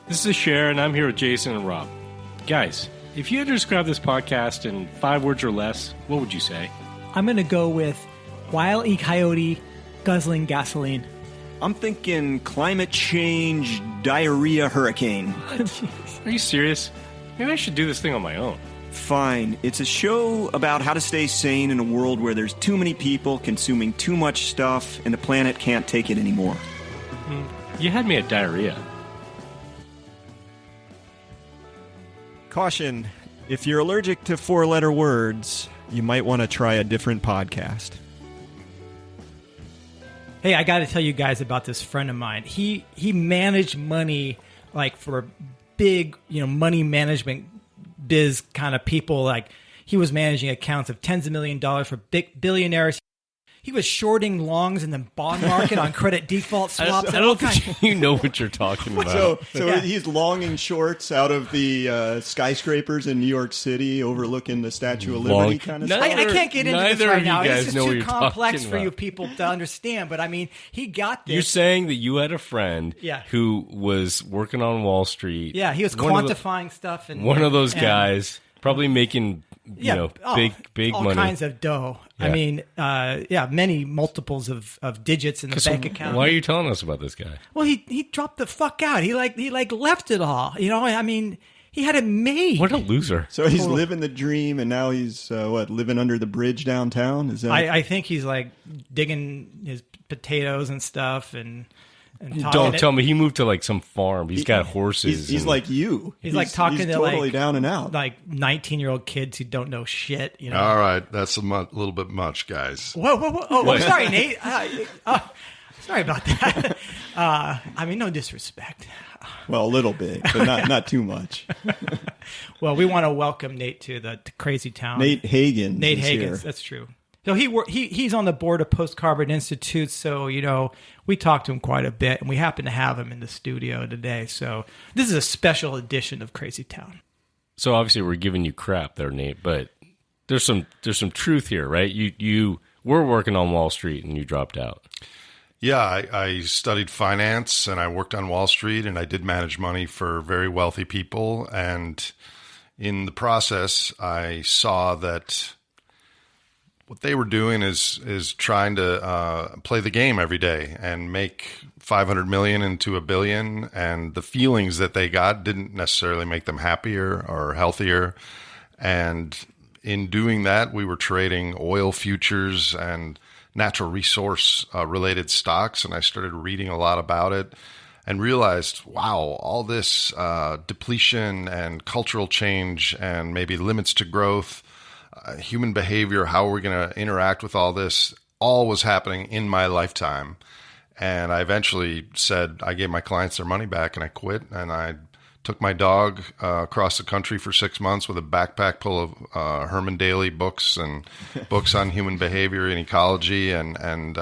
This is Cher, and I'm here with Jason and Rob. Guys, if you had to describe this podcast in 5 words or less, what would you say? I'm going to go with Wile E. Coyote guzzling gasoline. I'm thinking climate change, diarrhea, hurricane. Are you serious? Maybe I should do this thing on my own. Fine. It's a show about how to stay sane in a world where there's too many people consuming too much stuff and the planet can't take it anymore. You had me at diarrhea. Caution, if you're allergic to 4-letter words, you might want to try a different podcast. Hey, I got to tell you guys about this friend of mine. He managed money like for big, money management biz kind of people. Like he was managing accounts of tens of millions of dollars for big billionaires. He was shorting longs in the bond market on credit default swaps. I don't think you know what you're talking about. So Yeah. he's longing shorts out of the skyscrapers in New York City overlooking the Statue of Liberty kind of stuff? I can't get into this Neither right of you now. guys This is know what too you're complex talking for you about. people to understand. But I mean, he got this. You're saying that you had a friend who was working on Wall Street. Yeah, he was quantifying stuff. And one of those and- guys, probably making big all money. kinds of dough. Yeah. I mean, many multiples of digits in the bank account. Why are you telling us about this guy? Well, he dropped the fuck out. He left it all. I mean, he had it made. What a loser. So he's living the dream, and now he's, living under the bridge downtown? Is that? I think he's like digging his potatoes and stuff and Don't tell me he moved to like some farm. He's got horses. He's like you. He's like talking he's to totally down and out. like 19-year-old kids who don't know shit. All right, that's a little bit much, guys. Whoa. Oh, sorry, Nate. Sorry about that. I mean, no disrespect. Well, a little bit, but not too much. Well, we want to welcome Nate to Crazy Town. Nate Hagens. Nate is Hagens, here. that's true. So he's on the board of Post Carbon Institute. So we talked to him quite a bit, and we happen to have him in the studio today. So this is a special edition of Crazy Town. So obviously we're giving you crap there, Nate, but there's some truth here, right? You were working on Wall Street and you dropped out. Yeah, I studied finance and I worked on Wall Street and I did manage money for very wealthy people. And in the process, I saw that what they were doing is trying to play the game every day and make 500 million into $1 billion. And the feelings that they got didn't necessarily make them happier or healthier. And in doing that, we were trading oil futures and natural resource related stocks. And I started reading a lot about it and realized, wow, all this depletion and cultural change and maybe limits to growth, human behavior, how are we going to interact with all this, all was happening in my lifetime. And I eventually said, I gave my clients their money back and I quit. And I took my dog across the country for 6 months with a backpack full of Herman Daly books and books on human behavior and ecology. And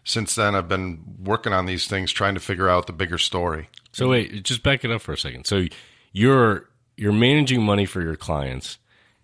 since then, I've been working on these things, trying to figure out the bigger story. So wait, just back it up for a second. So you're managing money for your clients,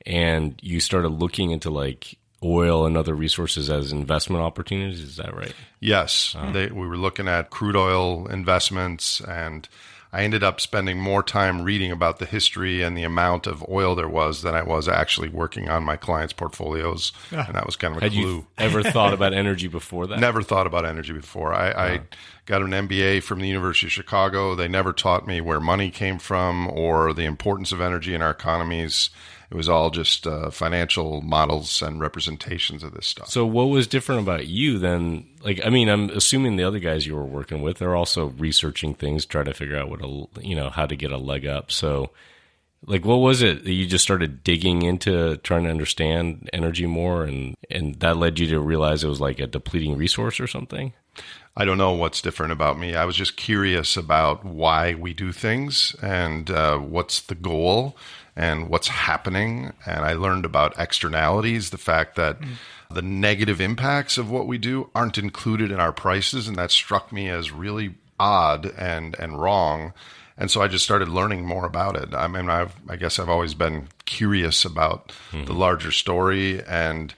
and you started looking into like oil and other resources as investment opportunities. Is that right? Yes. We were looking at crude oil investments, and I ended up spending more time reading about the history and the amount of oil there was than I was actually working on my clients' portfolios. And that was kind of a Had clue. you ever thought about energy before that? Never thought about energy before. I got an MBA from the University of Chicago. They never taught me where money came from or the importance of energy in our economies. It was all just financial models and representations of this stuff. So what was different about you then? Like, I mean, I'm assuming the other guys you were working with are also researching things, trying to figure out how to get a leg up. So, like, what was it that you just started digging into, trying to understand energy more, and that led you to realize it was like a depleting resource or something? I don't know what's different about me. I was just curious about why we do things and what's the goal and what's happening. And I learned about externalities, the fact that the negative impacts of what we do aren't included in our prices. And that struck me as really odd and wrong. And so I just started learning more about it. I mean, I guess I've always been curious about the larger story. And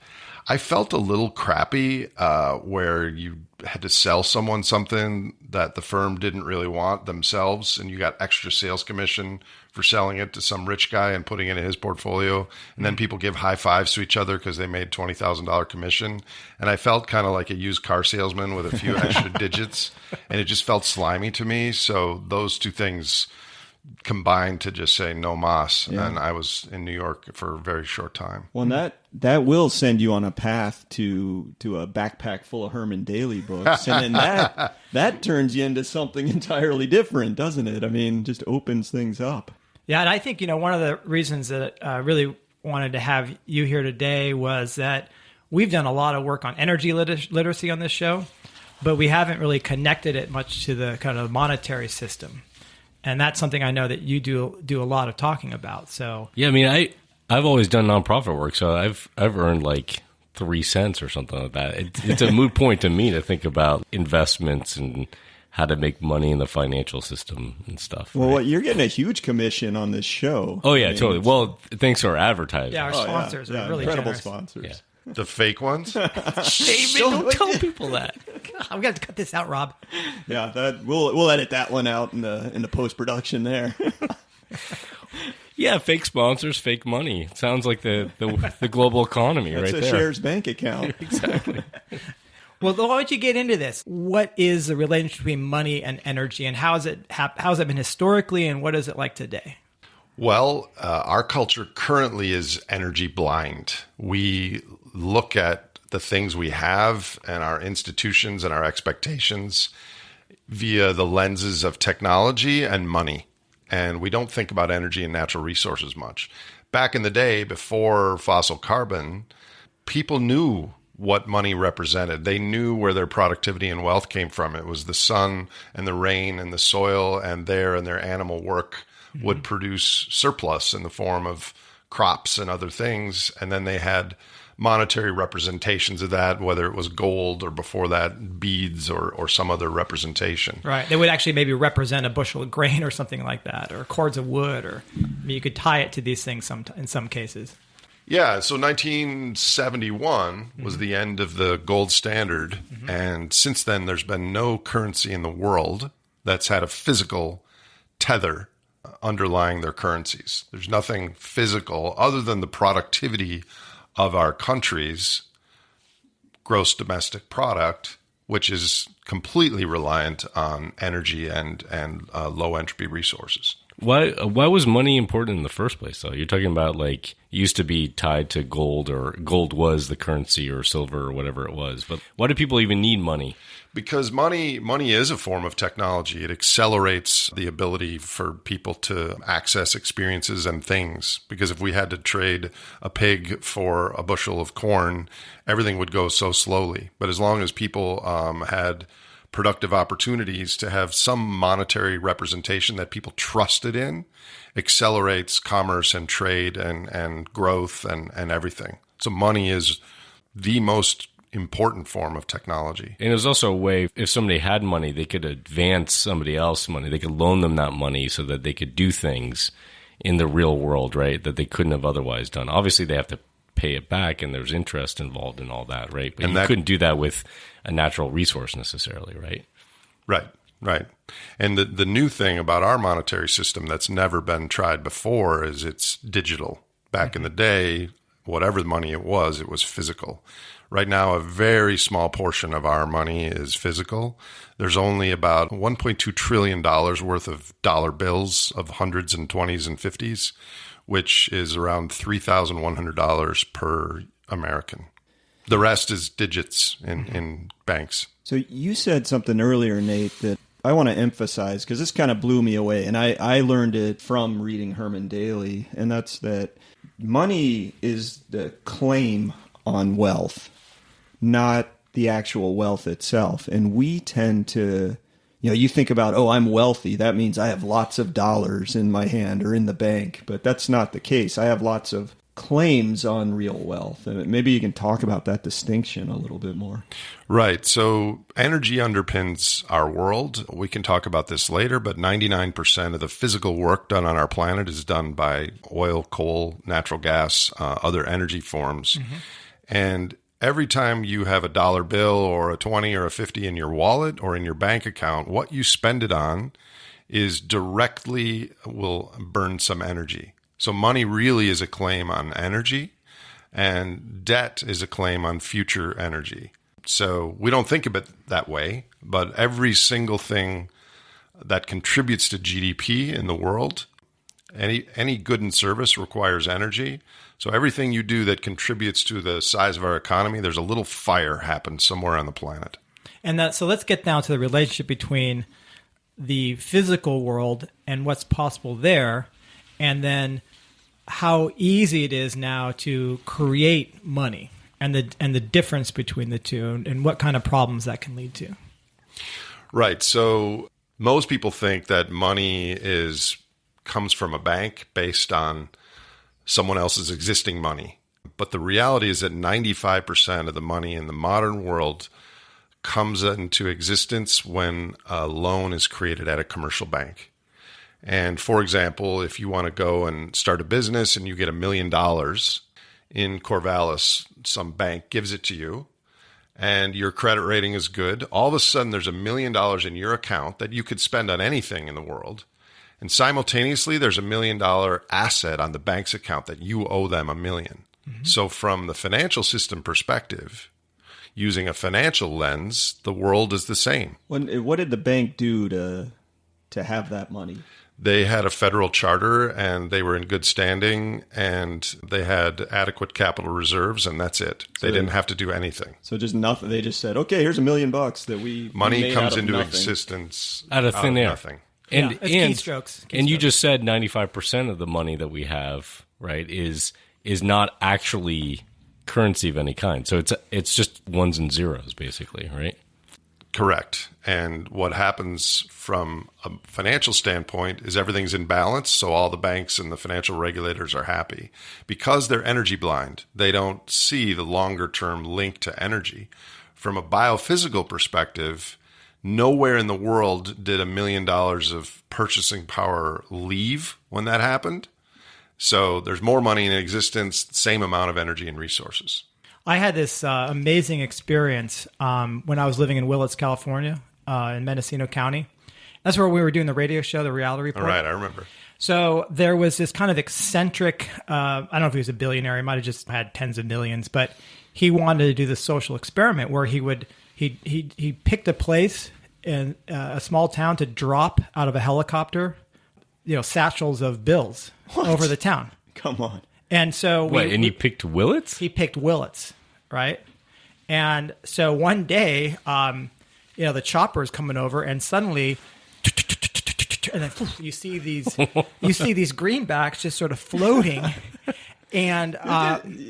I felt a little crappy where you had to sell someone something that the firm didn't really want themselves, and you got extra sales commission for selling it to some rich guy and putting it in his portfolio. And then people give high fives to each other because they made $20,000 commission. And I felt kind of like a used car salesman with a few extra digits, and it just felt slimy to me. So those two things combined to just say no mas. Yeah. And I was in New York for a very short time. Well, that will send you on a path to a backpack full of Herman Daly books, and then that turns you into something entirely different, doesn't it? I mean, just opens things up. Yeah, and I think, one of the reasons that I really wanted to have you here today was that we've done a lot of work on energy literacy on this show, but we haven't really connected it much to the kind of monetary system. And that's something I know that you do a lot of talking about. So yeah, I mean, I've always done nonprofit work, so I've earned like 3 cents or something like that. It's a moot point to me to think about investments and how to make money in the financial system and stuff. Well, right? you're getting a huge commission on this show. Oh yeah, totally. Well, thanks to our advertisers. yeah, our sponsors are really incredible generous. sponsors. Yeah. The fake ones? David, don't tell people that. I'm going to cut this out, Rob. Yeah, that we'll edit that one out in the post production there. Yeah, fake sponsors, fake money. It sounds like the global economy That's right a there. shares bank account. Exactly. Well, why don't you get into this? What is the relationship between money and energy, and how's it been historically, and what is it like today? Well, our culture currently is energy blind. We look at the things we have and our institutions and our expectations via the lenses of technology and money. And we don't think about energy and natural resources much. Back in the day, before fossil carbon, people knew what money represented. They knew where their productivity and wealth came from. It was the sun and the rain and the soil, and their animal work would produce surplus in the form of crops and other things. And then they had monetary representations of that, whether it was gold or before that beads or some other representation. Right. They would actually maybe represent a bushel of grain or something like that, or cords of wood, or you could tie it to these things in some cases. Yeah, so 1971 was the end of the gold standard. And since then, there's been no currency in the world that's had a physical tether underlying their currencies. There's nothing physical other than the productivity of our country's gross domestic product, which is completely reliant on energy and low entropy resources. Why was money important in the first place, though? You're talking about, like, it used to be tied to gold, or gold was the currency, or silver, or whatever it was. But why do people even need money? Because money is a form of technology. It accelerates the ability for people to access experiences and things. Because if we had to trade a pig for a bushel of corn, everything would go so slowly. But as long as people had productive opportunities to have some monetary representation that people trusted in, accelerates commerce and trade and growth and everything. So money is the most important form of technology. And it was also a way, if somebody had money, they could advance somebody else money. They could loan them that money so that they could do things in the real world, right, that they couldn't have otherwise done. Obviously, they have to pay it back, and there's interest involved in all that, right? But you couldn't do that with a natural resource necessarily, right? Right. And the new thing about our monetary system that's never been tried before is it's digital. Back in the day, whatever money it was physical. Right now, a very small portion of our money is physical. There's only about $1.2 trillion worth of dollar bills of hundreds and 20s and 50s, which is around $3,100 per American. The rest is digits in banks. So you said something earlier, Nate, that I want to emphasize, because this kind of blew me away, and I learned it from reading Herman Daly, and that's that money is the claim on wealth, not the actual wealth itself. And we tend to, you think about, oh, I'm wealthy. That means I have lots of dollars in my hand or in the bank. But that's not the case. I have lots of claims on real wealth. And maybe you can talk about that distinction a little bit more. Right. So energy underpins our world. We can talk about this later, but 99% of the physical work done on our planet is done by oil, coal, natural gas, other energy forms. And every time you have a dollar bill or a 20 or a 50 in your wallet or in your bank account, what you spend it on is directly will burn some energy. So money really is a claim on energy, and debt is a claim on future energy. So we don't think of it that way, but every single thing that contributes to GDP in the world, any good and service requires energy. So everything you do that contributes to the size of our economy, there's a little fire happen somewhere on the planet. And so let's get down to the relationship between the physical world and what's possible there, and then how easy it is now to create money, and the difference between the two, and what kind of problems that can lead to. Right. So most people think that money comes from a bank based on someone else's existing money. But the reality is that 95% of the money in the modern world comes into existence when a loan is created at a commercial bank. And for example, if you want to go and start a business and you get $1 million in Corvallis, some bank gives it to you, and your credit rating is good, all of a sudden there's $1 million in your account that you could spend on anything in the world. And simultaneously, there's $1 million asset on the bank's account that you owe them $1 million. Mm-hmm. So from the financial system perspective, using a financial lens, the world is the same. What did the bank do to have that money? They had a federal charter, and they were in good standing, and they had adequate capital reserves, and that's it. They didn't have to do anything. So just nothing. They just said, "Okay, here's $1 million that we money made comes out of into nothing." existence out of thin air. Nothing. And it's keystrokes. And you just said 95% of the money that we have, right, is not actually currency of any kind. So it's just ones and zeros, basically, right? Correct. And what happens from a financial standpoint is everything's in balance, so all the banks and the financial regulators are happy. Because they're energy blind, they don't see the longer-term link to energy. From a biophysical perspective, nowhere in the world did $1 million of purchasing power leave when that happened. So there's more money in existence, same amount of energy and resources. I had this amazing experience when I was living in Willits, California, in Mendocino County. That's where we were doing the radio show, The Reality Report. All right, I remember. So there was this kind of eccentric, I don't know if he was a billionaire, he might have just had tens of millions, but he wanted to do this social experiment where he picked a place in a small town to drop out of a helicopter, satchels of bills over the town. Come on. And so he picked Willits? He picked Willits, right? And so one day, the chopper is coming over, and suddenly, and then you see these greenbacks just sort of floating, and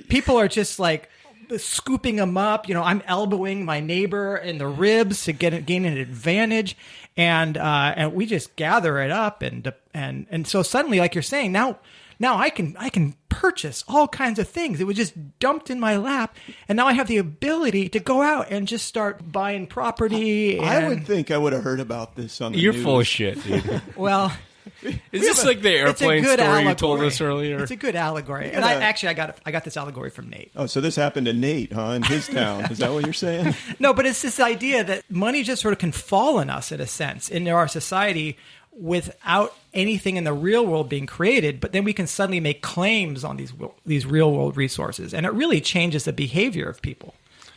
people are just like scooping them up. I'm elbowing my neighbor in the ribs to gain an advantage, and we just gather it up, and so suddenly, like you're saying, now I can purchase all kinds of things. It was just dumped in my lap, and now I have the ability to go out and just start buying property. I would think I would have heard about this on the You're news. full of shit, dude. Well, is this like the airplane story allegory. you told us earlier? It's a good allegory, and I got this allegory from Nate. Oh, so this happened to Nate, huh? In his town. Is that what you're saying? No, but it's this idea that money just sort of can fall on us in a sense in our society without anything in the real world being created, but then we can suddenly make claims on these real world resources, and it really changes the behavior of people.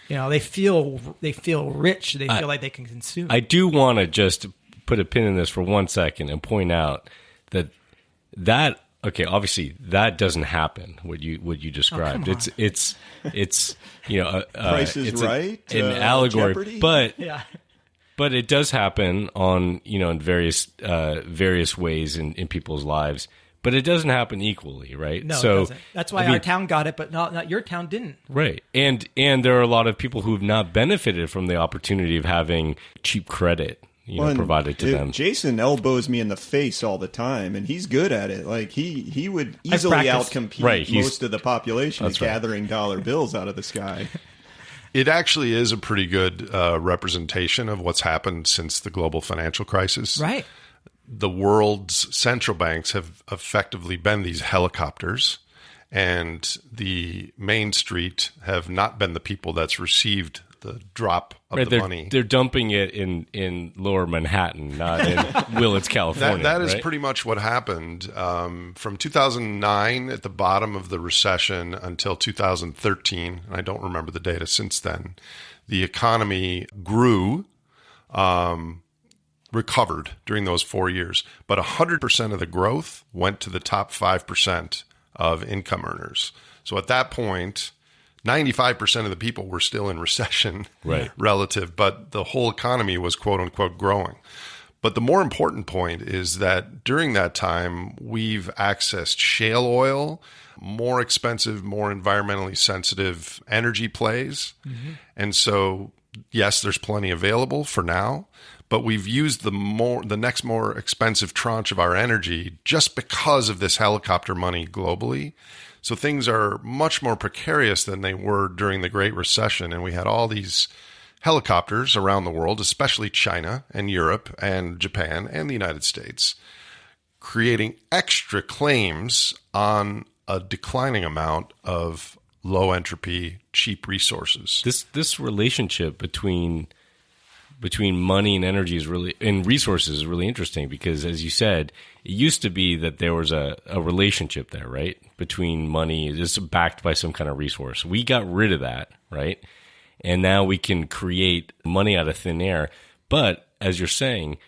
They feel rich. They feel like they can consume. I do want to just put a pin in this for 1 second and point out that obviously that doesn't happen. What you described, it's Price is Right, an allegory, Jeopardy? but yeah. But it does happen on, in various ways in people's lives, but it doesn't happen equally, right? No, it doesn't. That's why our town got it, but not your town didn't. Right. And there are a lot of people who have not benefited from the opportunity of having cheap credit, provided to them. Jason elbows me in the face all the time, and he's good at it. Like he would easily outcompete most of the population at gathering dollar bills out of the sky. It actually is a pretty good representation of what's happened since the global financial crisis. Right. The world's central banks have effectively been these helicopters, and the Main Street have not been the people that's received the drop of the money. They're dumping it in Lower Manhattan, not in Willits, California. That is right? pretty much what happened from 2009 at the bottom of the recession until 2013. And I don't remember the data since then. The economy grew, recovered during those 4 years, but 100% of the growth went to the top 5% of income earners. So at that point, 95% of the people were still in recession relative, but the whole economy was quote unquote growing. But the more important point is that during that time, we've accessed shale oil, more expensive, more environmentally sensitive energy plays. Mm-hmm. And so, yes, there's plenty available for now, but we've used the next more expensive tranche of our energy just because of this helicopter money globally. So things are much more precarious than they were during the Great Recession. And we had all these helicopters around the world, especially China and Europe and Japan and the United States, creating extra claims on a declining amount of low entropy, cheap resources. This relationship between money and energy and resources is really interesting because, as you said, it used to be that there was a relationship there, right? Between money is backed by some kind of resource. We got rid of that, right? And now we can create money out of thin air. But as you're saying,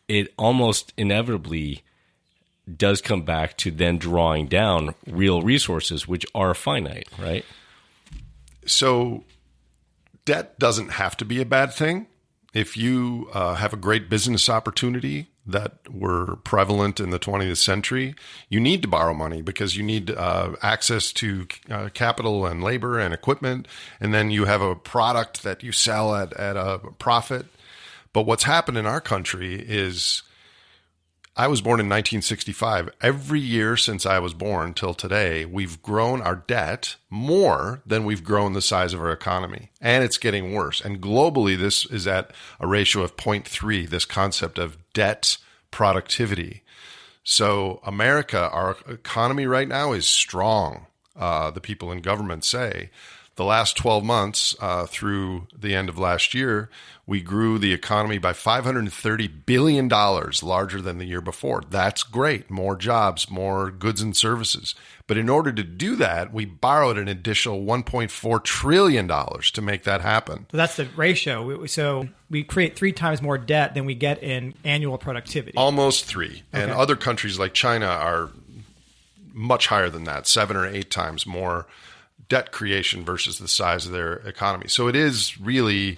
it almost inevitably does come back to then drawing down real resources, which are finite, right? So debt doesn't have to be a bad thing. If you have a great business opportunity that were prevalent in the 20th century, you need to borrow money because you need access to capital and labor and equipment, and then you have a product that you sell at a profit. But what's happened in our country is I was born in 1965. Every year since I was born till today, we've grown our debt more than we've grown the size of our economy. And it's getting worse. And globally, this is at a ratio of 0.3, this concept of debt productivity. So America, our economy right now is strong, the people in government say. The last 12 months through the end of last year, we grew the economy by $530 billion, larger than the year before. That's great. More jobs, more goods and services. But in order to do that, we borrowed an additional $1.4 trillion to make that happen. So that's the ratio. So we create 3 times more debt than we get in annual productivity. Almost 3. Okay. And other countries like China are much higher than that, 7 or 8 times more debt creation versus the size of their economy. So it is really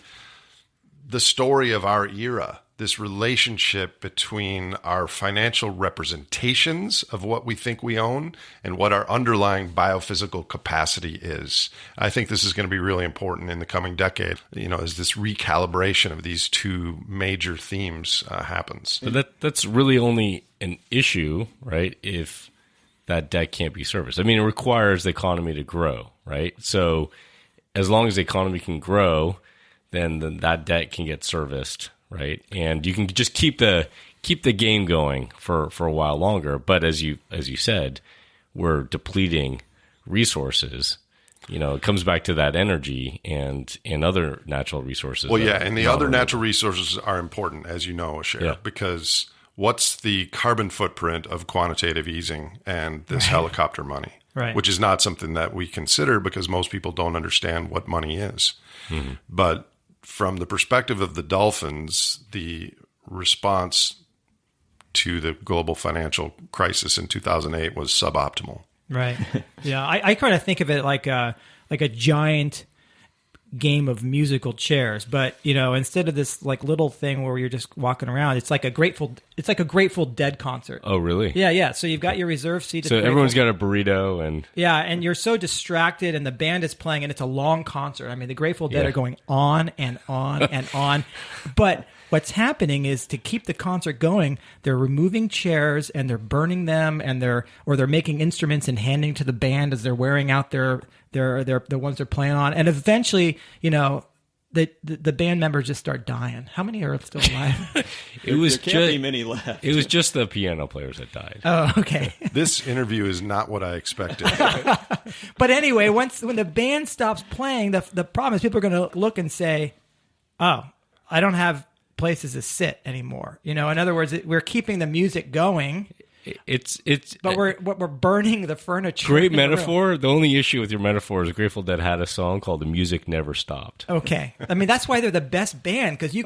the story of our era, this relationship between our financial representations of what we think we own and what our underlying biophysical capacity is. I think this is going to be really important in the coming decade, as this recalibration of these two major themes happens. But that's really only an issue, right, if that debt can't be serviced. I mean, it requires the economy to grow, right? So as long as the economy can grow, then that debt can get serviced, right? And you can just keep the game going for a while longer. But as you said, we're depleting resources. It comes back to that energy and other natural resources. Well, yeah, and the other natural resources are important, as you know, Asher, because what's the carbon footprint of quantitative easing and this helicopter money? Right. Which is not something that we consider because most people don't understand what money is. Mm-hmm. But from the perspective of the dolphins, the response to the global financial crisis in 2008 was suboptimal. Right. Yeah, I kind of think of it like a giant game of musical chairs, but instead of this like little thing where you're just walking around, it's like a Grateful Dead concert. Oh, really? Yeah. So you've got your reserve seat. So everyone's got a burrito and and you're so distracted, and the band is playing, and it's a long concert. I mean, the Grateful Dead are going on and on and on, but what's happening is to keep the concert going, they're removing chairs and they're burning them, and they're making instruments and handing to the band as they're wearing out the ones they're playing on, and eventually, the band members just start dying. How many are still alive? It was there can't be just many left. it was just the piano players that died. Oh, okay. This interview is not what I expected. But anyway, when the band stops playing, the problem is people are going to look and say, "Oh, I don't have places to sit anymore." In other words, we're keeping the music going. It's But we're burning the furniture. great in the room. metaphor. The only issue with your metaphor is Grateful Dead had a song called "The Music Never Stopped." Okay, I mean that's why they're the best band, because you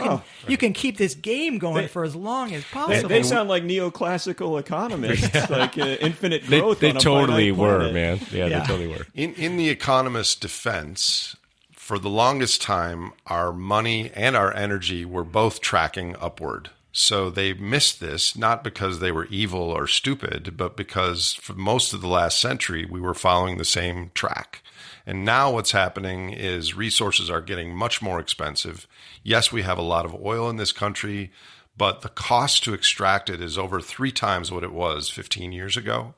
can keep this game going for as long as possible. They sound like neoclassical economists, like infinite They growth. on a totally finite were, planet. man. Yeah, Yeah. they totally were. In the economist's defense, for the longest time, our money and our energy were both tracking upward. So they missed this, not because they were evil or stupid, but because for most of the last century, we were following the same track. And now what's happening is resources are getting much more expensive. Yes, we have a lot of oil in this country, but the cost to extract it is over 3 times what it was 15 years ago.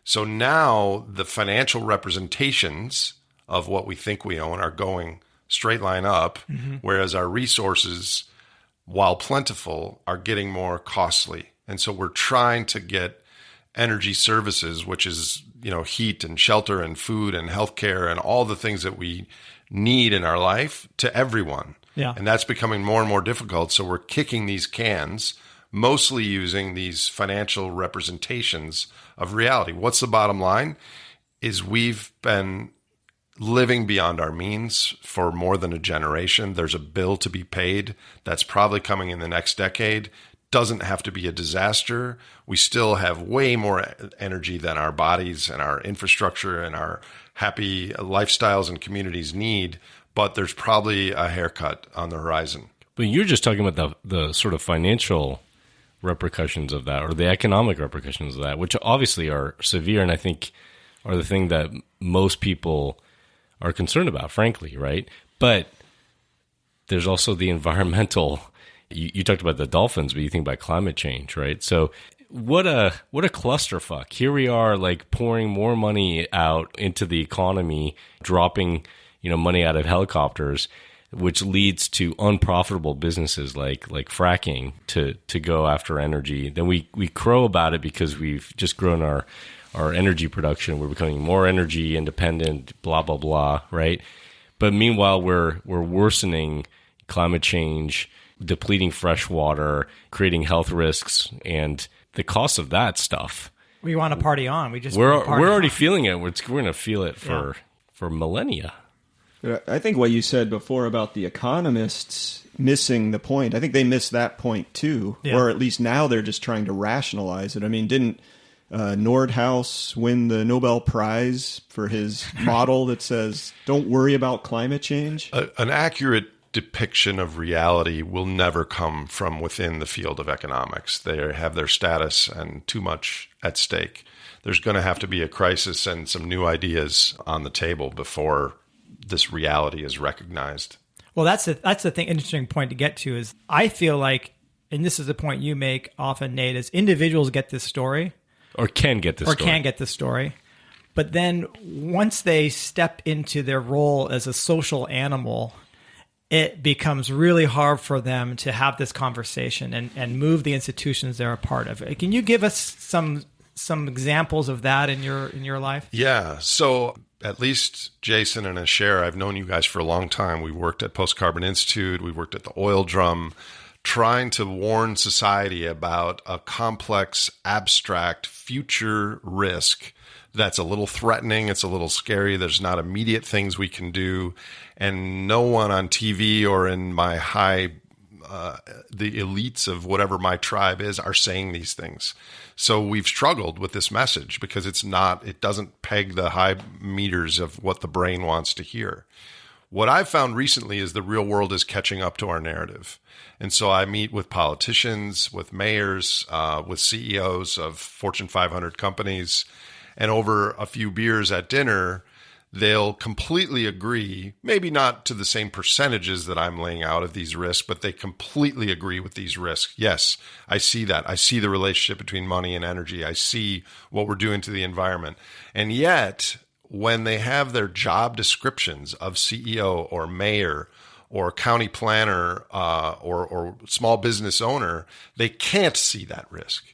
So now the financial representations of what we think we own are going straight line up, whereas our resources, while plentiful, are getting more costly. And so we're trying to get energy services, which is, heat and shelter and food and healthcare and all the things that we need in our life to everyone. Yeah. And that's becoming more and more difficult. So we're kicking these cans, mostly using these financial representations of reality. What's the bottom line? Is we've been living beyond our means for more than a generation. There's a bill to be paid that's probably coming in the next decade. Doesn't have to be a disaster. We still have way more energy than our bodies and our infrastructure and our happy lifestyles and communities need, but there's probably a haircut on the horizon. But you're just talking about the sort of financial repercussions of that, or the economic repercussions of that, which obviously are severe, and I think are the thing that most people are concerned about, frankly, right? But there's also the environmental. You talked about the dolphins, but you think about climate change, right? So what a clusterfuck. Here we are, like pouring more money out into the economy, dropping money out of helicopters, which leads to unprofitable businesses like fracking to go after energy. Then we crow about it because we've just grown our energy production. We're becoming more energy independent, blah, blah, blah, right? But meanwhile, we're worsening climate change, depleting fresh water, creating health risks, and the cost of that stuff. We want to party on. We're already feeling it. We're going to feel it for millennia. I think what you said before about the economists missing the point, I think they missed that point too, or at least now they're just trying to rationalize it. I mean, didn't Nordhaus win the Nobel Prize for his model that says, don't worry about climate change? An accurate depiction of reality will never come from within the field of economics. They have their status and too much at stake. There's going to have to be a crisis and some new ideas on the table before this reality is recognized. Well, that's the thing. Interesting point to get to is I feel like, and this is the point you make often, Nate, is individuals get this story. Or can get this story. But then once they step into their role as a social animal, it becomes really hard for them to have this conversation and move the institutions they're a part of. Can you give us some examples of that in your life? Yeah. So at least Jason and Asher, I've known you guys for a long time. We worked at Post Carbon Institute. We worked at the Oil Drum, trying to warn society about a complex, abstract future risk that's a little threatening. It's a little scary. There's not immediate things we can do. And no one on TV or in my the elites of whatever my tribe is are saying these things. So we've struggled with this message because it doesn't peg the high meters of what the brain wants to hear. What I've found recently is the real world is catching up to our narrative. And so I meet with politicians, with mayors, with CEOs of Fortune 500 companies, and over a few beers at dinner, they'll completely agree, maybe not to the same percentages that I'm laying out of these risks, but they completely agree with these risks. Yes, I see that. I see the relationship between money and energy. I see what we're doing to the environment. And yet, when they have their job descriptions of CEO or mayor or county planner or small business owner, they can't see that risk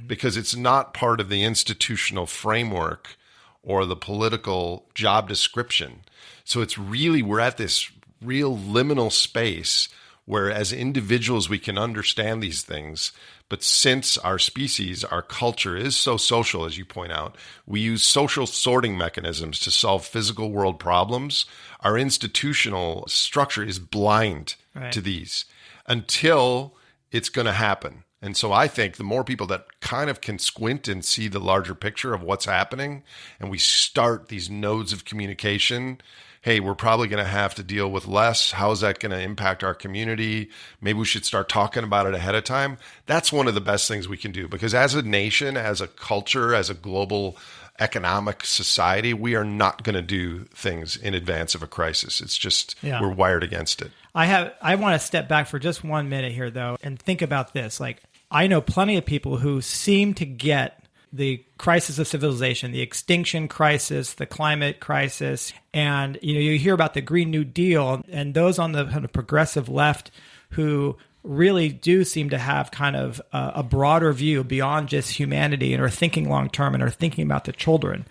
because it's not part of the institutional framework or the political job description. So it's really, we're at this real liminal space where as individuals we can understand these things. But since our species, our culture is so social, as you point out, we use social sorting mechanisms to solve physical world problems. Our institutional structure is blind to these until it's going to happen. And so I think the more people that kind of can squint and see the larger picture of what's happening, and we start these nodes of communication, hey, we're probably going to have to deal with less. How is that going to impact our community? Maybe we should start talking about it ahead of time. That's one of the best things we can do, because as a nation, as a culture, as a global economic society, we are not going to do things in advance of a crisis. It's just, we're wired against it. I want to step back for just 1 minute here, though, and think about this. Like, I know plenty of people who seem to get the crisis of civilization, the extinction crisis, the climate crisis, and you hear about the Green New Deal, and those on the kind of progressive left who really do seem to have kind of a broader view beyond just humanity and are thinking long term and are thinking about the children.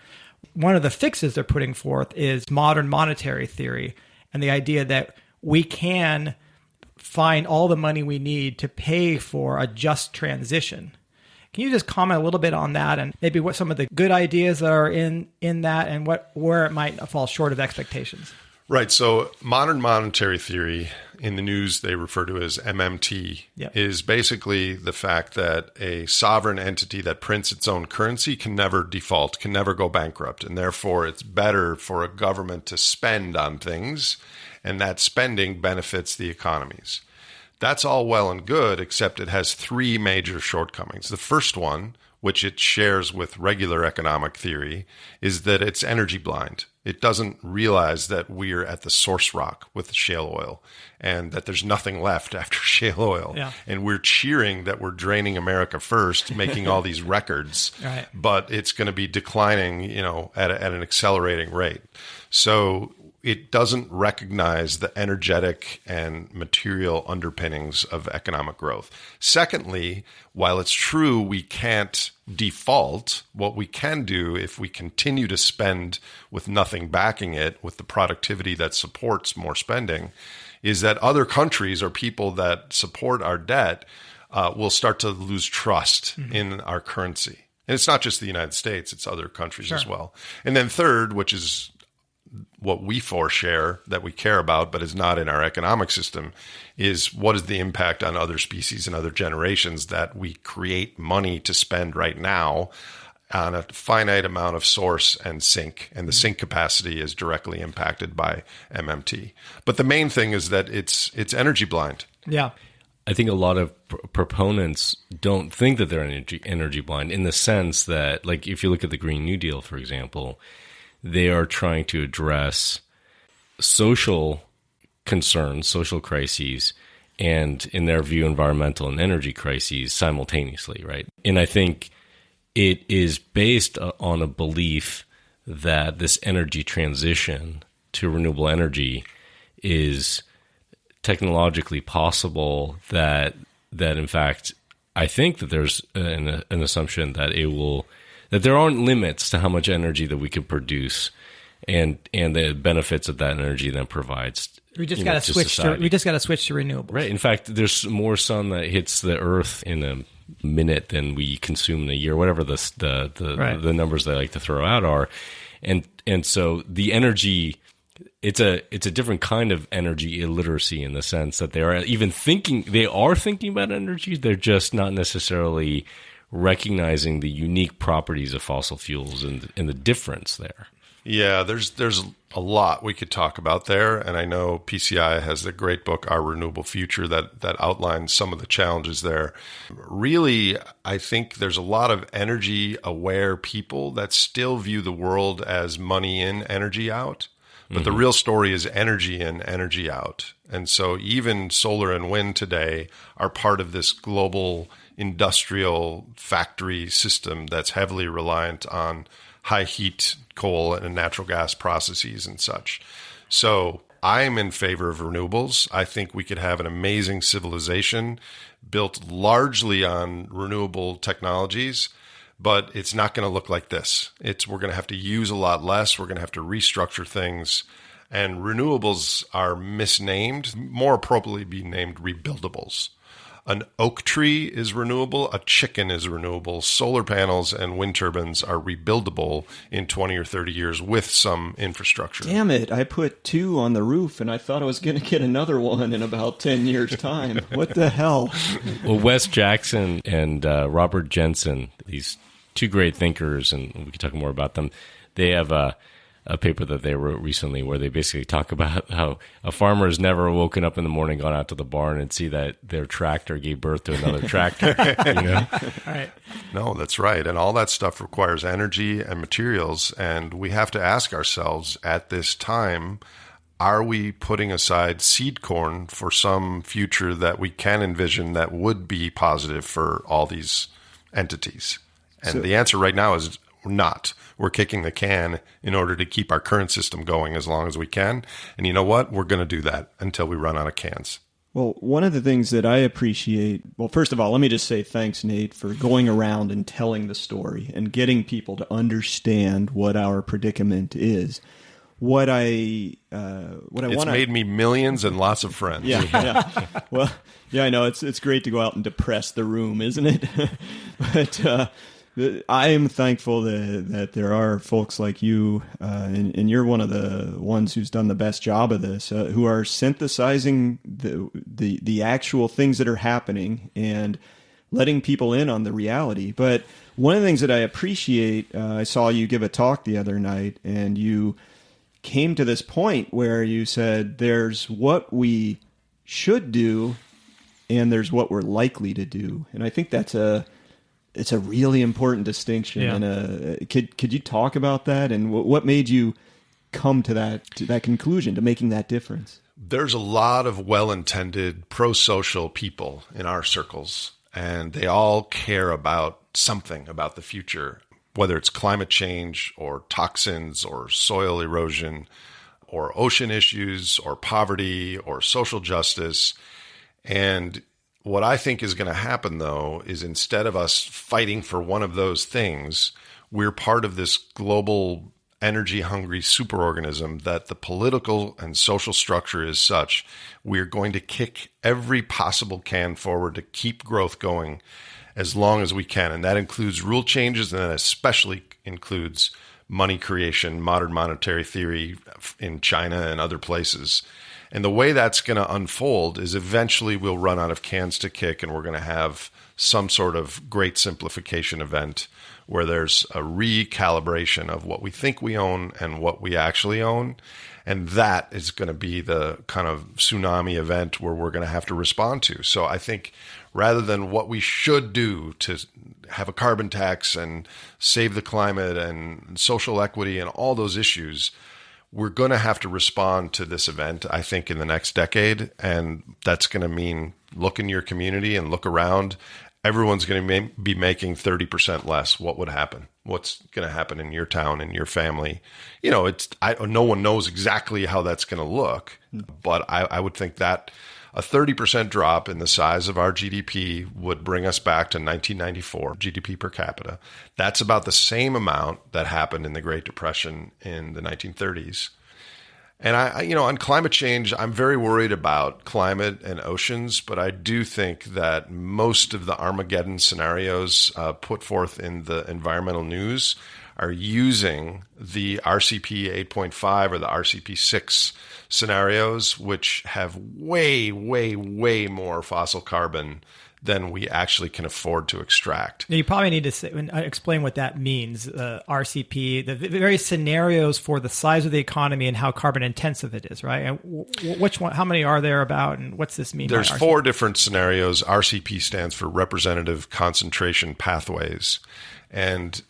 One of the fixes they're putting forth is modern monetary theory and the idea that we can find all the money we need to pay for a just transition. Can you just comment a little bit on that and maybe what some of the good ideas that are in that and where it might fall short of expectations? Right. So modern monetary theory, in the news they refer to as MMT, is basically the fact that a sovereign entity that prints its own currency can never default, can never go bankrupt. And therefore, it's better for a government to spend on things, and that spending benefits the economies. That's all well and good, except it has three major shortcomings. The first one, which it shares with regular economic theory, is that it's energy blind. It doesn't realize that we're at the source rock with shale oil and that there's nothing left after shale oil. Yeah. And we're cheering that we're draining America first, making all these records, but it's going to be declining, at an accelerating rate. So it doesn't recognize the energetic and material underpinnings of economic growth. Secondly, while it's true we can't default, what we can do if we continue to spend with nothing backing it, with the productivity that supports more spending, is that other countries or people that support our debt will start to lose trust in our currency. And it's not just the United States, it's other countries as well. And then third, which is what we foreshare that we care about, but is not in our economic system, is what is the impact on other species and other generations that we create money to spend right now on a finite amount of source and sink. And the sink capacity is directly impacted by MMT. But the main thing is that it's energy blind. Yeah. I think a lot of proponents don't think that they're energy blind, in the sense that, like, if you look at the Green New Deal, for example, they are trying to address social concerns, social crises, and, in their view, environmental and energy crises simultaneously, right? And I think it is based on a belief that this energy transition to renewable energy is technologically possible, that in fact, I think that there's an assumption that that there aren't limits to how much energy that we can produce, and the benefits that energy then provides. We just got to switch to renewables. Right. In fact, there's more sun that hits the Earth in a minute than we consume in a year, whatever the numbers they like to throw out are, and so the energy. It's a different kind of energy illiteracy, in the sense that they are thinking about energy. They're just not necessarily recognizing the unique properties of fossil fuels and the difference there. Yeah, there's a lot we could talk about there, and I know PCI has the great book, Our Renewable Future, that outlines some of the challenges there. Really, I think there's a lot of energy-aware people that still view the world as money in, energy out. But the real story is energy in, energy out. And so even solar and wind today are part of this global industrial factory system that's heavily reliant on high heat coal and natural gas processes and such. So I'm in favor of renewables. I think we could have an amazing civilization built largely on renewable technologies, but it's not going to look like this. We're going to have to use a lot less. We're going to have to restructure things. And renewables are misnamed, more appropriately be named rebuildables. An oak tree is renewable, a chicken is renewable, solar panels and wind turbines are rebuildable in 20 or 30 years with some infrastructure. Damn it, I put 2 on the roof and I thought I was going to get another one in about 10 years' time. What the hell? Well, Wes Jackson and Robert Jensen, these 2 great thinkers, and we can talk more about them, they have a paper that they wrote recently where they basically talk about how a farmer has never woken up in the morning, gone out to the barn and see that their tractor gave birth to another tractor. You know? Right. No, that's right. And all that stuff requires energy and materials. And we have to ask ourselves at this time, are we putting aside seed corn for some future that we can envision that would be positive for all these entities? And the answer right now is not. We're kicking the can in order to keep our current system going as long as we can. And you know what? We're going to do that until we run out of cans. Well, one of the things that I appreciate, well, first of all, let me just say thanks, Nate, for going around and telling the story and getting people to understand what our predicament is. It's made me millions and lots of friends. Yeah. Well, yeah, I know it's great to go out and depress the room, isn't it? But I am thankful that there are folks like you, and you're one of the ones who's done the best job of this, who are synthesizing the actual things that are happening and letting people in on the reality. But one of the things that I appreciate, I saw you give a talk the other night, and you came to this point where you said there's what we should do and there's what we're likely to do. And I think it's a really important distinction. Yeah. And could you talk about that and what made you come to that conclusion, to making that difference? There's a lot of well-intended pro-social people in our circles, and they all care about something about the future, whether it's climate change or toxins or soil erosion or ocean issues or poverty or social justice. And what I think is going to happen, though, is instead of us fighting for one of those things, we're part of this global energy-hungry superorganism that the political and social structure is such, we're going to kick every possible can forward to keep growth going as long as we can. And that includes rule changes, and that especially includes money creation, modern monetary theory in China and other places. And the way that's going to unfold is eventually we'll run out of cans to kick, and we're going to have some sort of great simplification event where there's a recalibration of what we think we own and what we actually own. And that is going to be the kind of tsunami event where we're going to have to respond to. So I think rather than what we should do to have a carbon tax and save the climate and social equity and all those issues, we're going to have to respond to this event, I think, in the next decade. And that's going to mean look in your community and look around. Everyone's going to be making 30% less. What would happen? What's going to happen in your town, in your family? You know, no one knows exactly how that's going to look, but I would think that a 30% drop in the size of our GDP would bring us back to 1994 GDP per capita. That's about the same amount that happened in the Great Depression in the 1930s. And on climate change, I'm very worried about climate and oceans, but I do think that most of the Armageddon scenarios put forth in the environmental news are using the RCP 8.5 or the RCP 6 scenarios, which have way, way, way more fossil carbon than we actually can afford to extract. Now, you probably need to explain what that means, RCP, the various scenarios for the size of the economy and how carbon intensive it is, right? And which one? How many are there about, and what's this mean? There's 4 different scenarios. RCP stands for Representative Concentration Pathways. And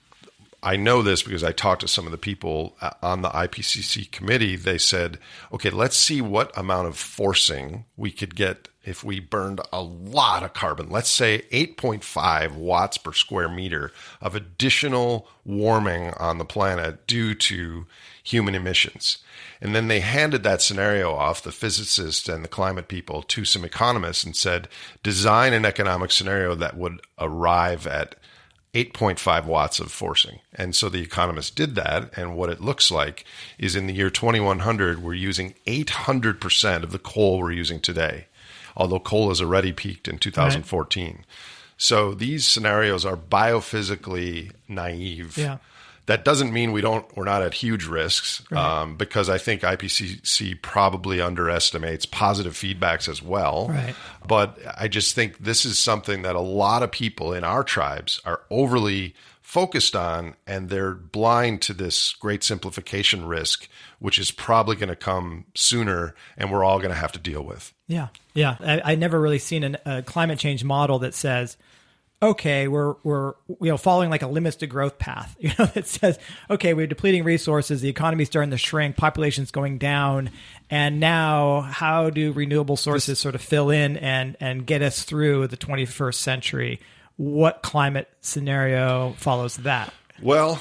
I know this because I talked to some of the people on the IPCC committee. They said, okay, let's see what amount of forcing we could get if we burned a lot of carbon, let's say 8.5 watts per square meter of additional warming on the planet due to human emissions. And then they handed that scenario off, the physicists and the climate people, to some economists and said, design an economic scenario that would arrive at 8.5 watts of forcing. And so the economists did that. And what it looks like is in the year 2100, we're using 800% of the coal we're using today, although coal has already peaked in 2014. Right. So these scenarios are biophysically naive. Yeah. That doesn't mean we're not at huge risks, right. Because I think IPCC probably underestimates positive feedbacks as well. Right. But I just think this is something that a lot of people in our tribes are overly focused on, and they're blind to this great simplification risk, which is probably going to come sooner, and we're all going to have to deal with. Yeah, yeah. I never really seen a climate change model that says, okay, we're following like a limits to growth path. That says, okay, we're depleting resources, the economy's starting to shrink, population's going down, and now how do renewable sources sort of fill in and get us through the 21st century? What climate scenario follows that? Well,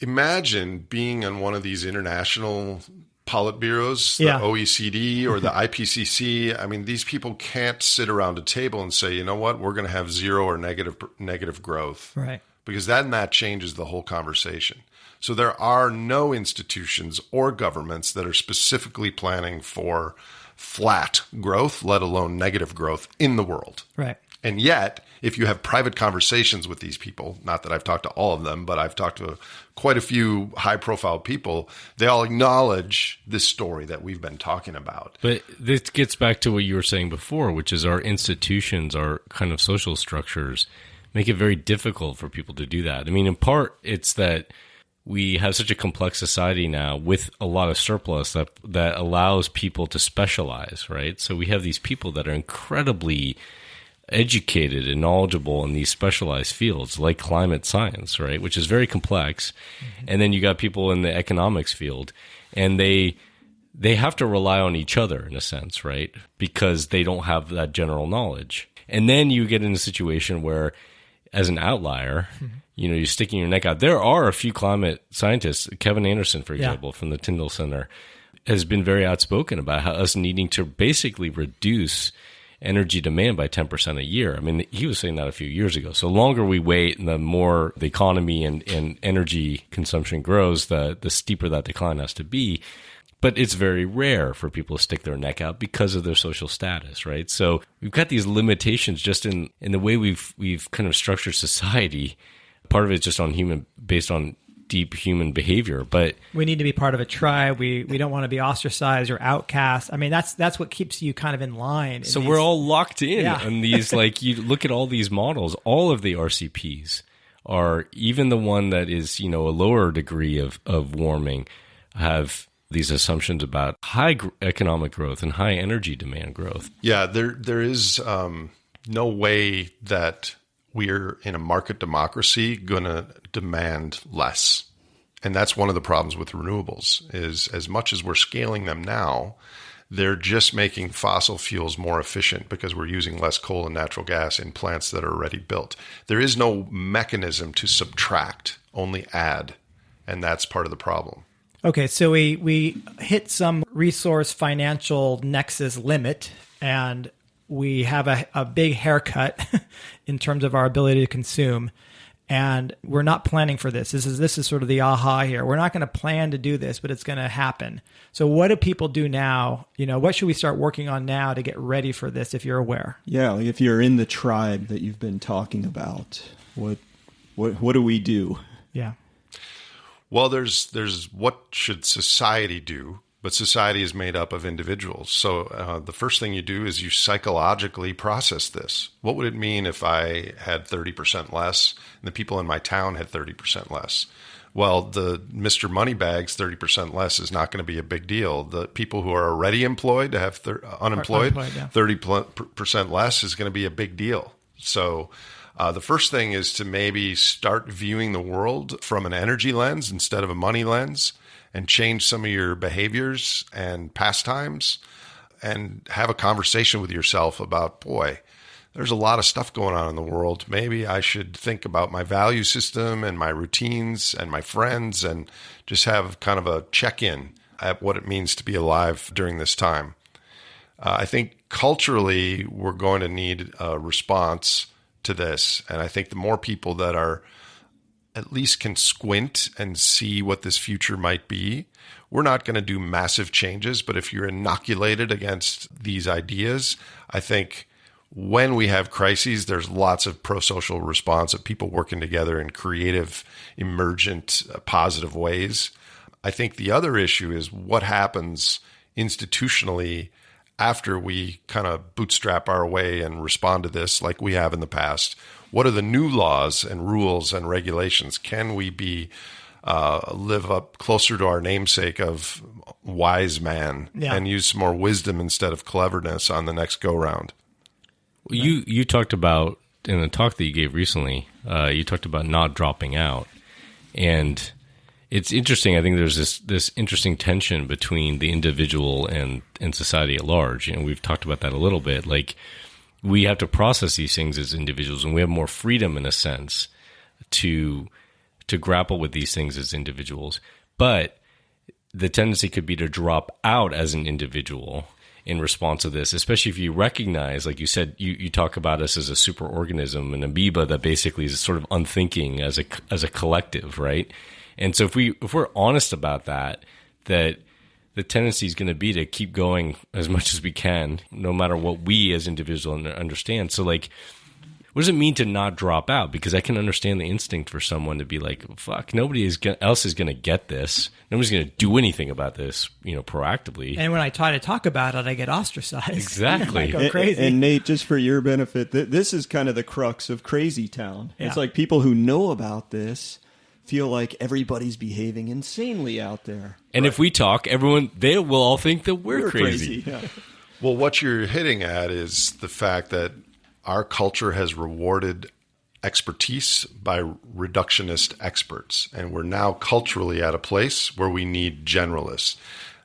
imagine being on one of these international politburos, the OECD or the IPCC. I mean, these people can't sit around a table and say, you know what, we're going to have zero or negative growth. Right. Because then that changes the whole conversation. So there are no institutions or governments that are specifically planning for flat growth, let alone negative growth in the world. Right. And yet, if you have private conversations with these people, not that I've talked to all of them, but I've talked to quite a few high-profile people, they all acknowledge this story that we've been talking about. But this gets back to what you were saying before, which is our institutions, our kind of social structures, make it very difficult for people to do that. I mean, in part, it's that we have such a complex society now with a lot of surplus that allows people to specialize, right? So we have these people that are incredibly educated and knowledgeable in these specialized fields like climate science, right, which is very complex. Mm-hmm. And then you got people in the economics field, and they have to rely on each other in a sense, right, because they don't have that general knowledge. And then you get in a situation where, as an outlier, you're sticking your neck out. There are a few climate scientists, Kevin Anderson, for example, from the Tyndall Center, has been very outspoken about how us needing to basically reduce energy demand by 10% a year. I mean, he was saying that a few years ago. So the longer we wait and the more the economy and energy consumption grows, the steeper that decline has to be. But it's very rare for people to stick their neck out because of their social status, right? So we've got these limitations just in the way we've kind of structured society. Part of it's just based on deep human behavior, but we need to be part of a tribe. We don't want to be ostracized or outcast. I mean, that's what keeps you kind of in line. So we're all locked in on these, like, you look at all these models, all of the RCPs are, even the one that is, a lower degree of warming, have these assumptions about high economic growth and high energy demand growth. Yeah, there is no way that we're in a market democracy going to demand less. And that's one of the problems with renewables is, as much as we're scaling them now, they're just making fossil fuels more efficient because we're using less coal and natural gas in plants that are already built. There is no mechanism to subtract, only add. And that's part of the problem. Okay, so we hit some resource financial nexus limit, and we have a big haircut in terms of our ability to consume, and we're not planning for this. This is sort of the aha here. We're not going to plan to do this, but it's going to happen. So what do people do now? What should we start working on now to get ready for this, if you're aware? Yeah, like if you're in the tribe that you've been talking about, what do we do? Yeah. Well, there's what should society do, but society is made up of individuals. So the first thing you do is you psychologically process this. What would it mean if I had 30% less and the people in my town had 30% less? Well, the Mr. Moneybags 30% less is not going to be a big deal. The people who are already employed to have unemployed, 30% less is going to be a big deal. So the first thing is to maybe start viewing the world from an energy lens instead of a money lens, and change some of your behaviors and pastimes. and have a conversation with yourself about, boy, there's a lot of stuff going on in the world. Maybe I should think about my value system and my routines and my friends and just have kind of a check-in at what it means to be alive during this time. I think culturally, we're going to need a response to this. And I think the more people that are at least can squint and see what this future might be, we're not going to do massive changes. But if you're inoculated against these ideas, I think when we have crises, there's lots of pro-social response of people working together in creative, emergent, positive ways. I think the other issue is what happens institutionally after we kind of bootstrap our way and respond to this like we have in the past. What are the new laws and rules and regulations? Can we be live up closer to our namesake of wise man and use some more wisdom instead of cleverness on the next go-round? You talked about, in the talk that you gave recently, you talked about not dropping out. And it's interesting. I think there's this interesting tension between the individual and society at large. And we've talked about that a little bit. Like, we have to process these things as individuals, and we have more freedom in a sense to grapple with these things as individuals. But the tendency could be to drop out as an individual in response to this, especially if you recognize, like you said, you talk about us as a superorganism, an amoeba that basically is sort of unthinking as a collective, right? And so if we're honest about that the tendency is going to be to keep going as much as we can, no matter what we as individuals understand. So, like, what does it mean to not drop out? Because I can understand the instinct for someone to be like, fuck, nobody else is going to get this. Nobody's going to do anything about this, proactively. And when I try to talk about it, I get ostracized. Exactly. I go crazy. And Nate, just for your benefit, this is kind of the crux of Crazy Town. Yeah. It's like people who know about this feel like everybody's behaving insanely out there. And if we talk, they will all think that we're crazy. Yeah. Well, what you're hitting at is the fact that our culture has rewarded expertise by reductionist experts, and we're now culturally at a place where we need generalists.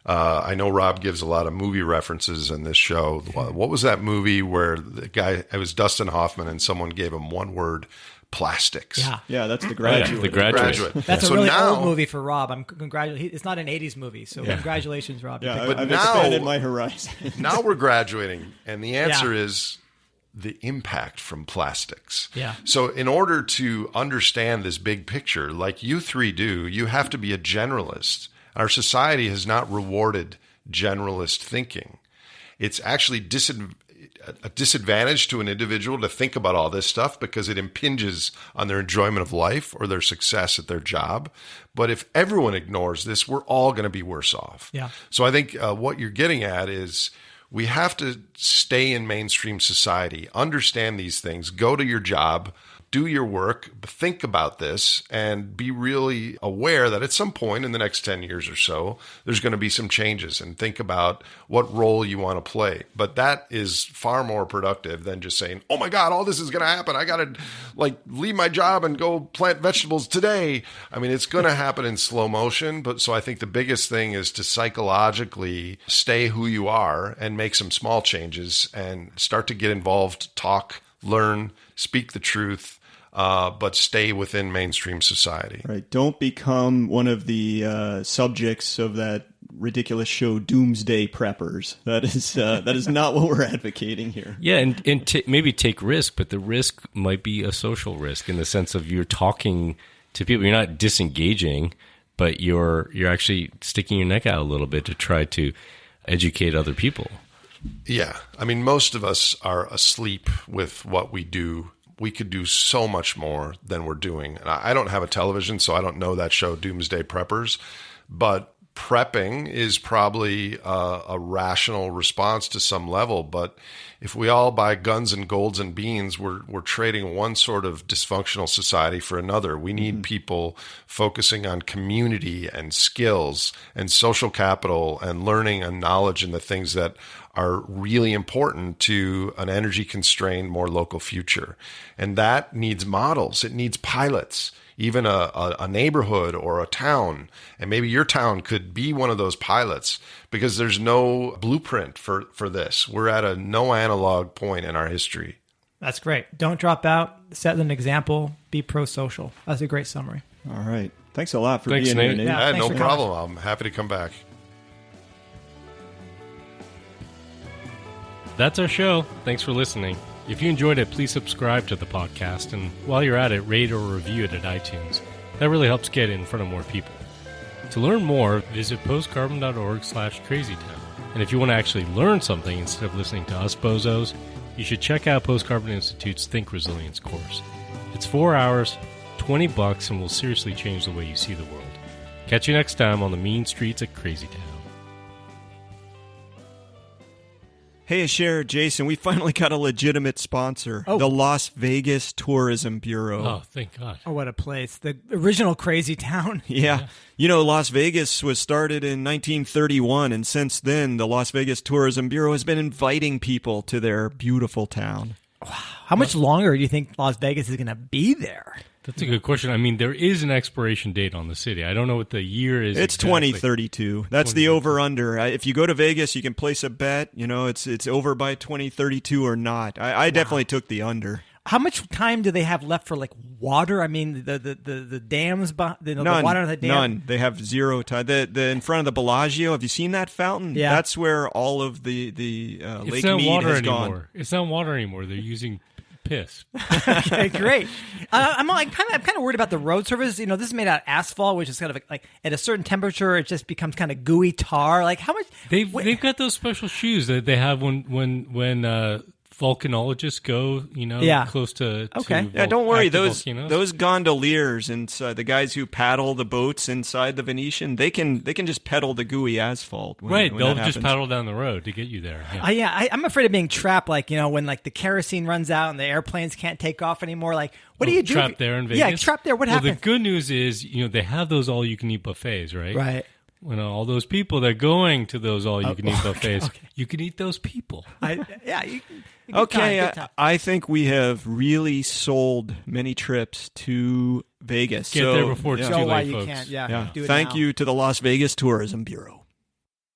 I know Rob gives a lot of movie references in this show. What was that movie where the guy, it was Dustin Hoffman, and someone gave him one word, plastics? Yeah, that's The Graduate. Yeah, The Graduate. That's a really old movie for Rob. It's not an 80s movie, so congratulations, Rob. Yeah, But I've now- expanded my horizon. Now we're graduating, and the answer is the impact from plastics. Yeah. So in order to understand this big picture, like you three do, you have to be a generalist. Our society has not rewarded generalist thinking. It's actually a disadvantage to an individual to think about all this stuff because it impinges on their enjoyment of life or their success at their job. But if everyone ignores this, we're all going to be worse off. Yeah. So I think what you're getting at is we have to stay in mainstream society, understand these things, go to your job, do your work, think about this, and be really aware that at some point in the next 10 years or so, there's going to be some changes, and think about what role you want to play. But that is far more productive than just saying, oh my God, all this is going to happen. I got to leave my job and go plant vegetables today. I mean, it's going to happen in slow motion. But so I think the biggest thing is to psychologically stay who you are and make some small changes and start to get involved, talk, learn, speak the truth, but stay within mainstream society. Right. Don't become one of the subjects of that ridiculous show, Doomsday Preppers. That is not what we're advocating here. Yeah, and maybe take risk, but the risk might be a social risk in the sense of you're talking to people. You're not disengaging, but you're actually sticking your neck out a little bit to try to educate other people. Yeah. I mean, most of us are asleep with what we do. We could do so much more than we're doing. And I don't have a television, so I don't know that show, Doomsday Preppers. But prepping is probably a rational response to some level. But if we all buy guns and golds and beans, we're trading one sort of dysfunctional society for another. We need people focusing on community and skills and social capital and learning and knowledge and the things that are really important to an energy-constrained, more local future. And that needs models. It needs pilots. even a neighborhood or a town. And maybe your town could be one of those pilots, because there's no blueprint for this. We're at a no analog point in our history. That's great. Don't drop out. Set an example. Be pro-social. That's a great summary. All right. Thanks a lot for Thanks, being here, Nate. Nate. Yeah. No for problem. I'm happy to come back. That's our show. Thanks for listening. If you enjoyed it, please subscribe to the podcast, and while you're at it, rate or review it at iTunes. That really helps get it in front of more people. To learn more, visit postcarbon.org/crazytown. And if you want to actually learn something instead of listening to us bozos, you should check out Post Carbon Institute's Think Resilience course. It's 4 hours, $20, and will seriously change the way you see the world. Catch you next time on the mean streets of Crazytown. Hey, Asher, Jason, we finally got a legitimate sponsor, the Las Vegas Tourism Bureau. Oh, thank God. Oh, what a place. The original Crazy Town. Yeah. You know, Las Vegas was started in 1931, and since then, the Las Vegas Tourism Bureau has been inviting people to their beautiful town. How much longer do you think Las Vegas is going to be there? That's a good question. I mean, there is an expiration date on the city. I don't know what the year is. It's exactly. 2032. That's the over-under. If you go to Vegas, you can place a bet. You know, it's over by 2032 or not. I definitely took the under. How much time do they have left for like water? I mean, the dams, the water in the dam. None. They have zero time. The in front of the Bellagio. Have you seen that fountain? Yeah. That's where all of the Lake It's not Mead water has anymore. gone. It's not water anymore. They're using piss. Okay, great. I'm kind of worried about the road surface. You know, this is made out of asphalt, which is kind of like at a certain temperature, it just becomes kind of gooey tar. Like how much? They've got those special shoes that they have when volcanologists go, you know, close to Okay. Yeah, don't worry. active Those volcanoes. gondoliers inside, the guys who paddle the boats inside the Venetian, they can just pedal the gooey asphalt. When they'll that just happens. paddle down the road to get you there. Yeah. I'm afraid of being trapped. Like, you know, when like the kerosene runs out and the airplanes can't take off anymore. Like, what do you do? Trapped there in Vegas? Yeah, trapped there. What well, happens? the good news is, you know, they have those all-you-can-eat buffets, right? Right. When all those people that are going to those all-you-can-eat buffets, okay. you can eat those people. Okay, I think we have really sold many trips to Vegas. Get there before it's Show too why late, you folks. can't. Yeah. Do it Thank now. you to the Las Vegas Tourism Bureau.